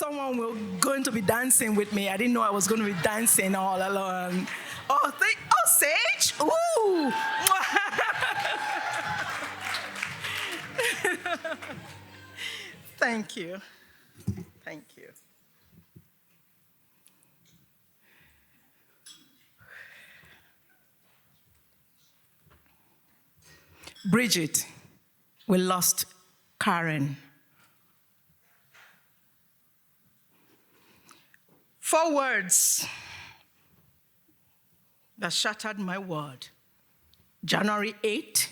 someone was going to be dancing with me. I didn't know I was going to be dancing all alone. Oh, Sage? Ooh. Thank you. Thank you. Brigitte, we lost Karen. 4 words that shattered my world. January 8,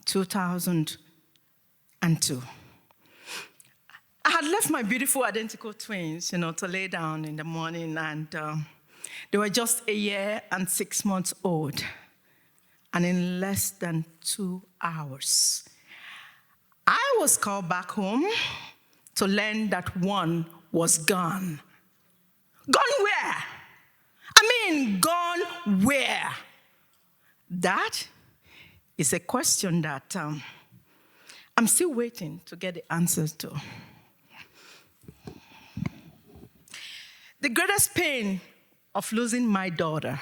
2002. I had left my beautiful identical twins, to lay down in the morning, and they were just 1 year and 6 months old. And in less than 2 hours, I was called back home to learn that one was gone. Gone where? Gone where? That is a question that I'm still waiting to get the answers to. The greatest pain of losing my daughter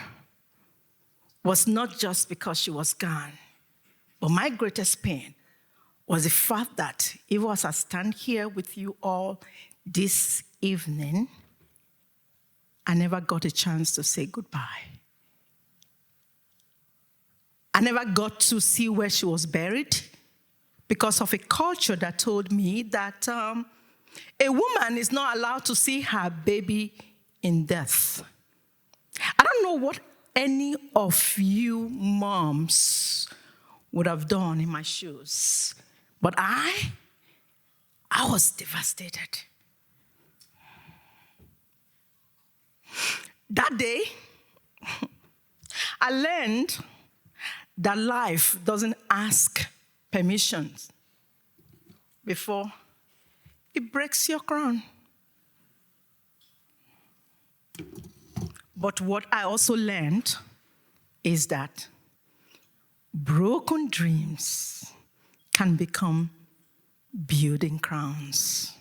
was not just because she was gone, but my greatest pain was the fact that even as I stand here with you all this evening, I never got a chance to say goodbye. I never got to see where she was buried because of a culture that told me that a woman is not allowed to see her baby in death. I don't know what any of you moms would have done in my shoes, but I was devastated. That day, I learned that life doesn't ask permissions before it breaks your crown. But what I also learned is that broken dreams can become building crowns.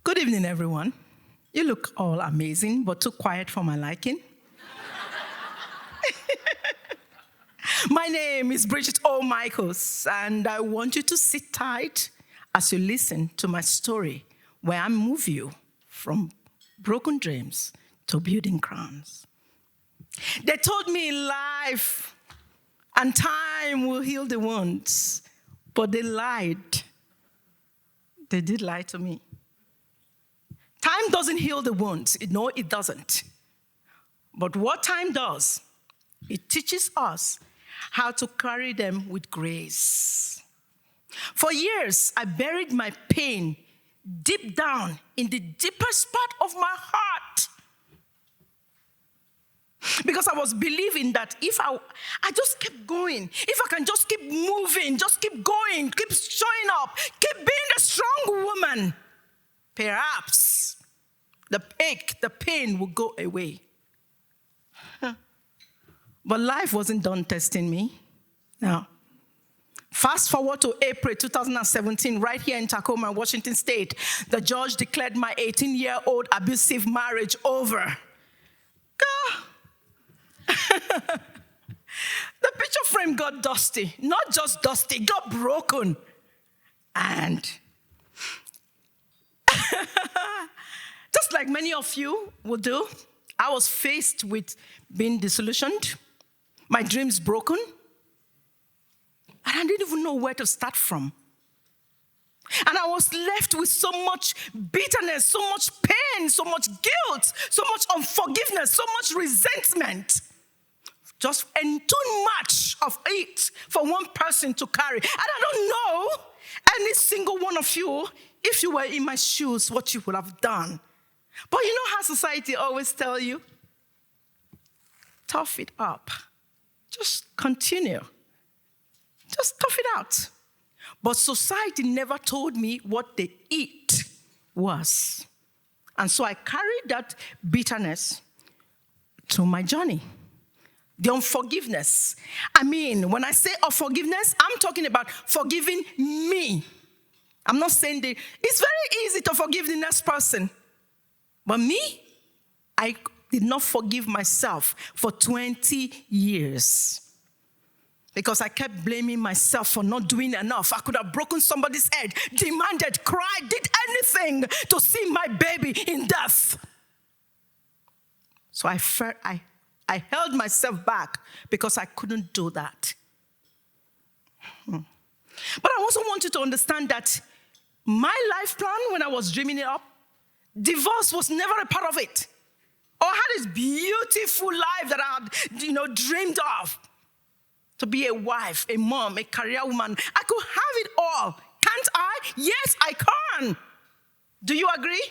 Good evening, everyone. You look all amazing, but too quiet for my liking. My name is Brigitte O Michaels, and I want you to sit tight as you listen to my story, where I move you from broken dreams to building crowns. They told me life and time will heal the wounds, but they lied. They did lie to me. Time doesn't heal the wounds. No, it doesn't. But what time does, it teaches us how to carry them with grace. For years, I buried my pain deep down in the deepest part of my heart. Because I was believing that if I just keep going, if I can just keep moving, just keep going, keep showing up, keep being a strong woman, perhaps the ache, the pain will go away. But life wasn't done testing me. Now, fast forward to April 2017, right here in Tacoma, Washington State, the judge declared my 18-year-old abusive marriage over. The picture frame got dusty. Not just dusty, it got broken. And just like many of you will do, I was faced with being disillusioned, my dreams broken, and I didn't even know where to start from. And I was left with so much bitterness, so much pain, so much guilt, so much unforgiveness, so much resentment. And too much of it for one person to carry. And I don't know any single one of you, if you were in my shoes, what you would have done. But you know how society always tell you? Tough it up. Just continue. Just tough it out. But society never told me what the it was. And so I carried that bitterness through my journey. the unforgiveness. I mean, when I say unforgiveness, I'm talking about forgiving me. I'm not saying that it's very easy to forgive the next person. But me, I did not forgive myself for 20 years. Because I kept blaming myself for not doing enough. I could have broken somebody's head, demanded, cried, did anything to see my baby in death. So I held myself back because I couldn't do that. But I also want you to understand that my life plan, when I was dreaming it up, divorce was never a part of it. Or I had this beautiful life that I had, dreamed of. To be a wife, a mom, a career woman. I could have it all. Can't I? Yes, I can. Do you agree?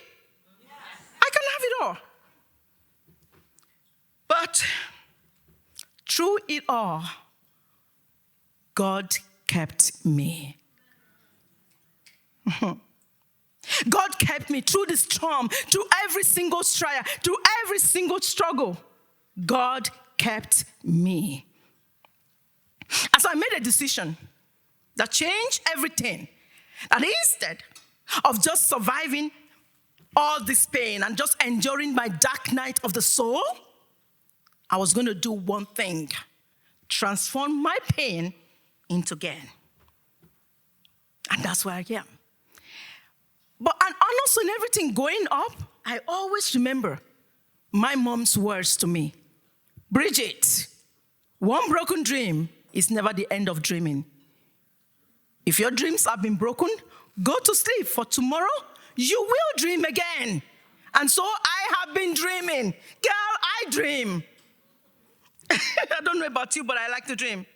Yes. I can have it all. But through it all, God kept me. God kept me through the storm, through every single trial, through every single struggle. God kept me. As I made a decision that changed everything, that instead of just surviving all this pain and just enduring my dark night of the soul, I was going to do one thing: transform my pain into gain. And that's where I am. And also in everything going up, I always remember my mom's words to me. Brigitte, one broken dream is never the end of dreaming. If your dreams have been broken, go to sleep, for tomorrow you will dream again. And so I have been dreaming. Girl, I dream. I don't know about you, but I like to dream.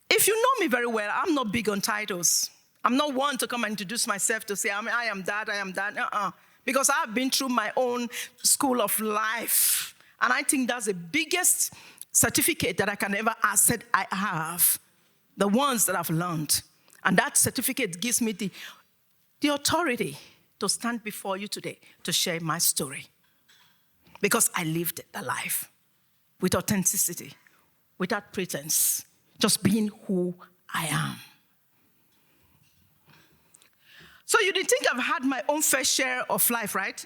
If you know me very well, I'm not big on titles. I'm not one to come and introduce myself to say, I am that. Because I've been through my own school of life. And I think that's the biggest certificate that I can ever say I have. The ones that I've learned. And that certificate gives me the authority to stand before you today to share my story. Because I lived the life with authenticity, without pretense, just being who I am. So you didn't think I've had my own fair share of life, right?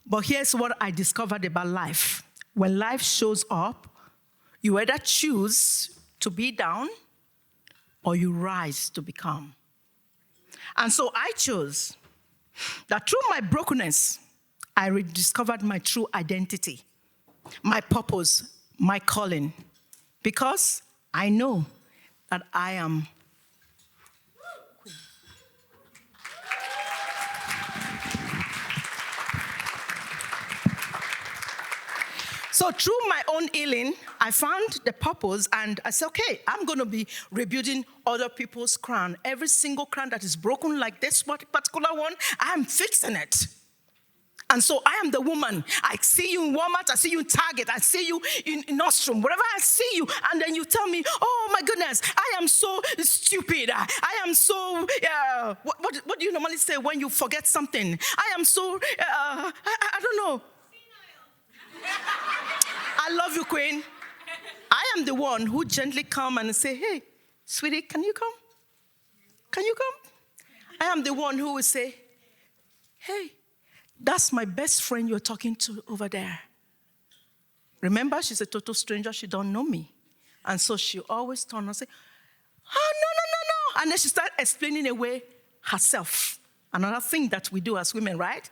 But here's what I discovered about life. When life shows up, you either choose to be down or you rise to become. And so I chose that through my brokenness, I rediscovered my true identity, my purpose, my calling, because I know that I am. So through my own healing, I found the purpose, and I said, okay, I'm going to be rebuilding other people's crown. Every single crown that is broken like this particular one, I'm fixing it. And so I am the woman. I see you in Walmart, I see you in Target, I see you in Nordstrom, wherever I see you, and then you tell me, oh my goodness, I am so stupid. I am so, what do you normally say when you forget something? I am so, I don't know. I love you, Queen. I am the one who gently come and say, hey, sweetie, can you come? Can you come? I am the one who will say, hey, that's my best friend you're talking to over there. Remember, she's a total stranger. She don't know me. And so she always turn and say, oh, no. And then she start explaining away herself. Another thing that we do as women, right?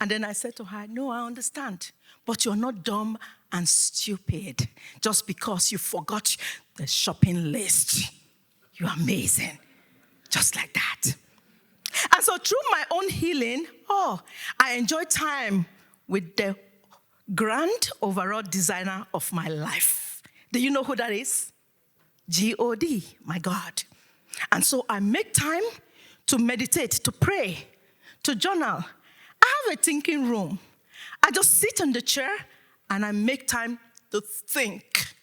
And then I said to her, no, I understand. But you're not dumb and stupid just because you forgot the shopping list. You're amazing. Just like that. And so through my own healing, I enjoy time with the grand overall designer of my life. Do you know who that is? G-O-D, my God. And so I make time to meditate, to pray, to journal. I have a thinking room. I just sit on the chair and I make time to think.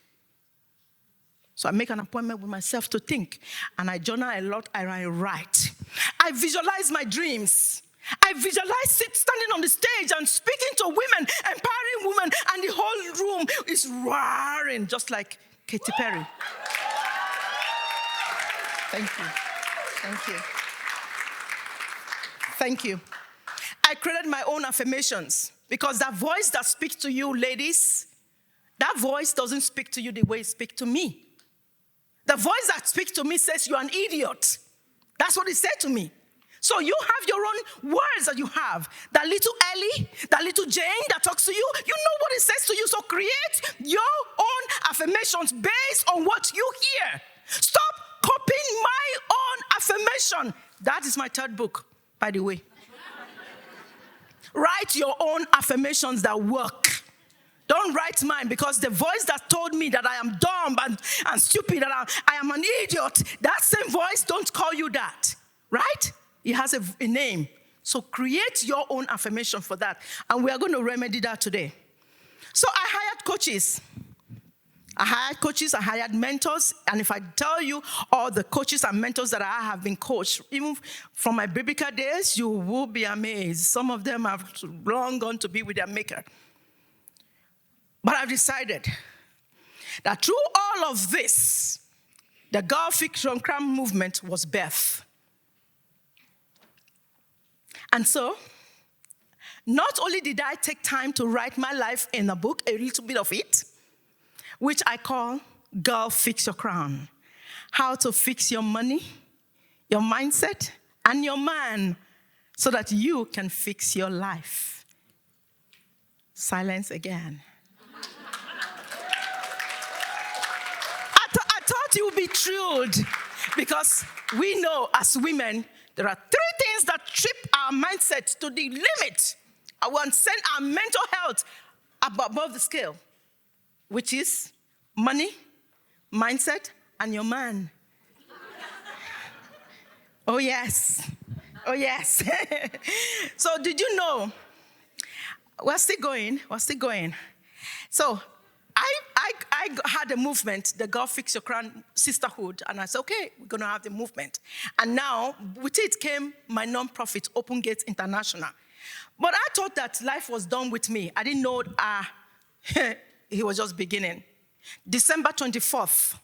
So I make an appointment with myself to think. And I journal a lot and I write. I visualize my dreams. I visualize it standing on the stage and speaking to women, empowering women, and the whole room is roaring, just like Katy Perry. Thank you. Thank you. Thank you. I created my own affirmations because that voice that speaks to you, ladies, that voice doesn't speak to you the way it speaks to me. The voice that speaks to me says you're an idiot. That's what it said to me. So you have your own words that you have. That little Ellie, that little Jane that talks to you, you know what it says to you. So create your own affirmations based on what you hear. Stop copying my own affirmation. That is my third book, by the way. Write your own affirmations that work. Don't write mine, because the voice that told me that I am dumb and stupid, that I am an idiot, that same voice don't call you that, right? It has a name. So create your own affirmation for that. And we are going to remedy that today. So I hired coaches. I hired mentors. And if I tell you all the coaches and mentors that I have been coached, even from my biblical days, you will be amazed. Some of them have long gone to be with their maker. But I've decided that through all of this, the Gurl Fix Your Crown movement was birthed. And so, not only did I take time to write my life in a book, a little bit of it, which I call Gurl Fix Your Crown. How to fix your money, your mindset, and your man so that you can fix your life. Silence again. I thought you would be thrilled, because we know as women, there are 3 things that trip our mindset to the limit. I want to send our mental health above the scale, which is money, mindset, and your man. Oh, yes. Oh, yes. So did you know? We're still going. So I had a movement, the Gurl Fix Your Crown sisterhood, and I said, okay, we're going to have the movement. And now, with it came my nonprofit, Open Gates International. But I thought that life was done with me. I didn't know he was just beginning. December 24th,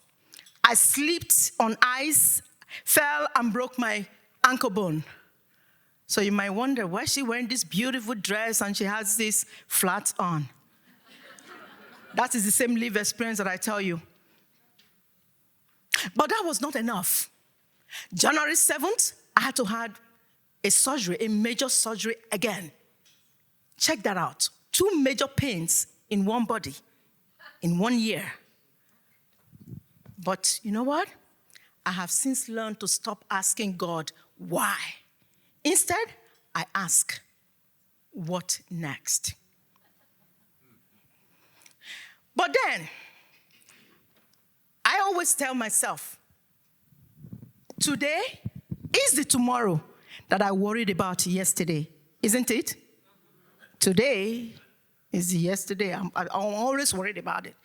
I slipped on ice, fell and broke my ankle bone. So you might wonder, why is she wearing this beautiful dress and she has this flats on? That is the same live experience that I tell you. But that was not enough. January 7th, I had to have a surgery, a major surgery again. Check that out. 2 major pains in one body in 1 year. But you know what? I have since learned to stop asking God why. Instead, I ask, what next? But then, I always tell myself, today is the tomorrow that I worried about yesterday, isn't it? Today is the yesterday. I'm always worried about it.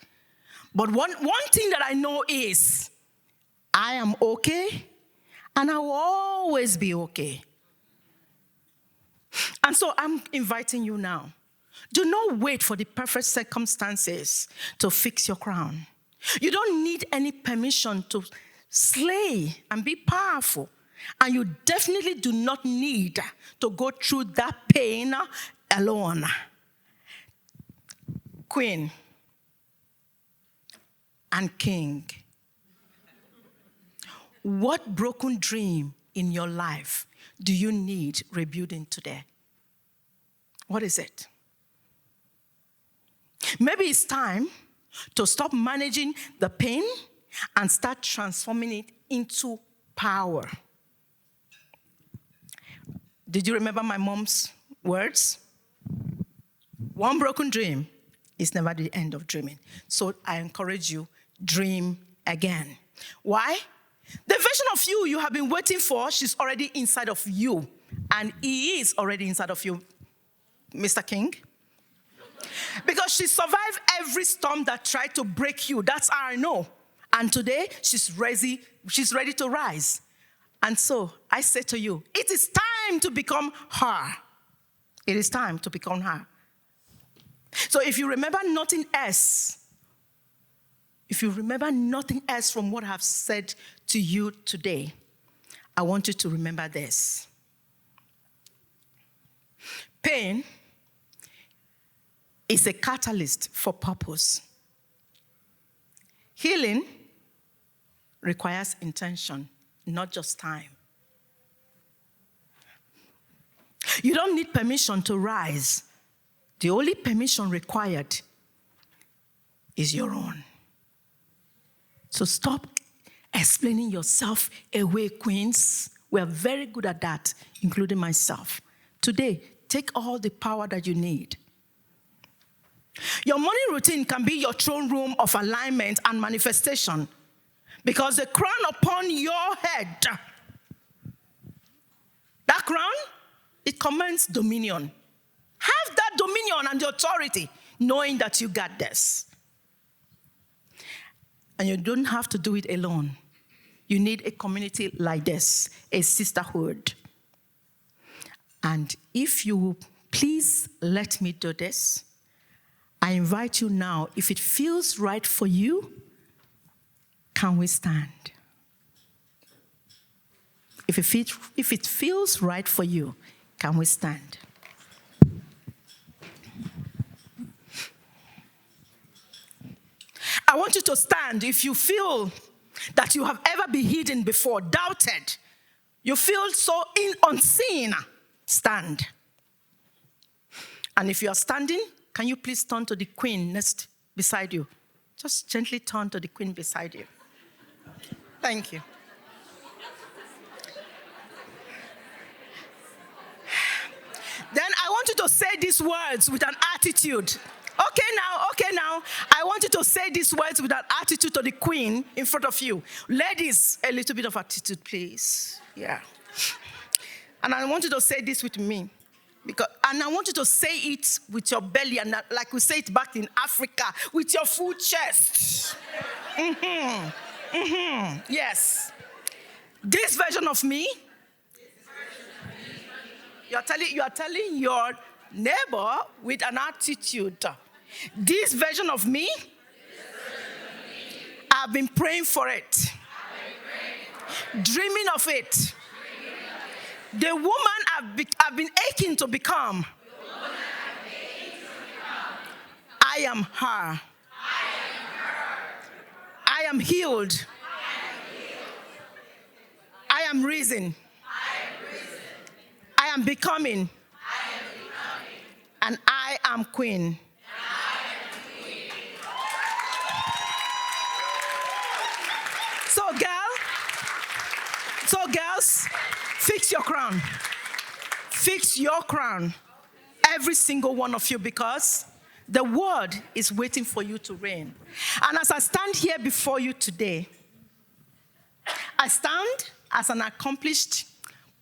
But one thing that I know is, I am okay, and I will always be okay. And so I'm inviting you now. Do not wait for the perfect circumstances to fix your crown. You don't need any permission to slay and be powerful. And you definitely do not need to go through that pain alone. Queen and king, what broken dream in your life do you need rebuilding today? What is it? Maybe it's time to stop managing the pain and start transforming it into power. Did you remember my mom's words? One broken dream is never the end of dreaming. So I encourage you, dream again. Why? The version of you have been waiting for, she's already inside of you. And he is already inside of you, Mr. King. Because she survived every storm that tried to break you. That's how I know. And today, she's ready to rise. And so, I say to you, it is time to become her. It is time to become her. So if you remember nothing else, from what I've said to you today, I want you to remember this. Pain is a catalyst for purpose. Healing requires intention, not just time. You don't need permission to rise. The only permission required is your own. So stop explaining yourself away, queens. We are very good at that, including myself. Today, take all the power that you need. Your morning routine can be your throne room of alignment and manifestation, because the crown upon your head, that crown, it commands dominion. Have that dominion and the authority, knowing that you got this. And you don't have to do it alone. You need a community like this, a sisterhood. And if you will please let me do this, I invite you now, if it feels right for you, can we stand? If it feels right for you, can we stand? I want you to stand if you feel that you have ever been hidden before, doubted. You feel so unseen. Stand. And if you are standing, can you please turn to the queen next beside you? Just gently turn to the queen beside you. Thank you. Then I want you to say these words with an attitude. Okay now. I want you to say these words with an attitude to the queen in front of you. Ladies, a little bit of attitude, please. Yeah. And I want you to say this with me. And I want you to say it with your belly, and like we say it back in Africa, with your full chest. Yes. This version of me, you are telling your neighbor with an attitude. This version of me, I've been praying for it, dreaming of it. The woman I've been aching to become. I am her. I am healed. I am risen. I am becoming. And I am queen. So girls, fix your crown. Fix your crown. Every single one of you, because the word is waiting for you to reign. And as I stand here before you today, I stand as an accomplished,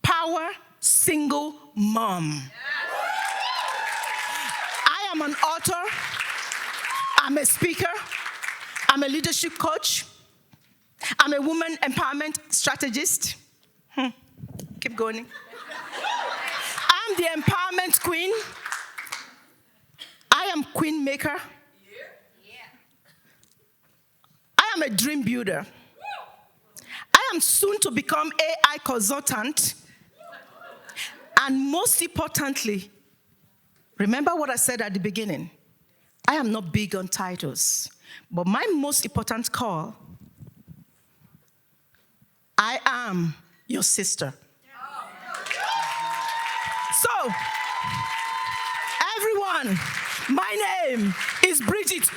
power, single mom. I am an author. I'm a speaker. I'm a leadership coach. I'm a woman empowerment strategist. Keep going. I'm the empowerment queen. I am queen maker. I am a dream builder. I am soon to become AI consultant. And most importantly, remember what I said at the beginning. I am not big on titles, but my most important call, I am your sister. So, everyone, my name is Brigitte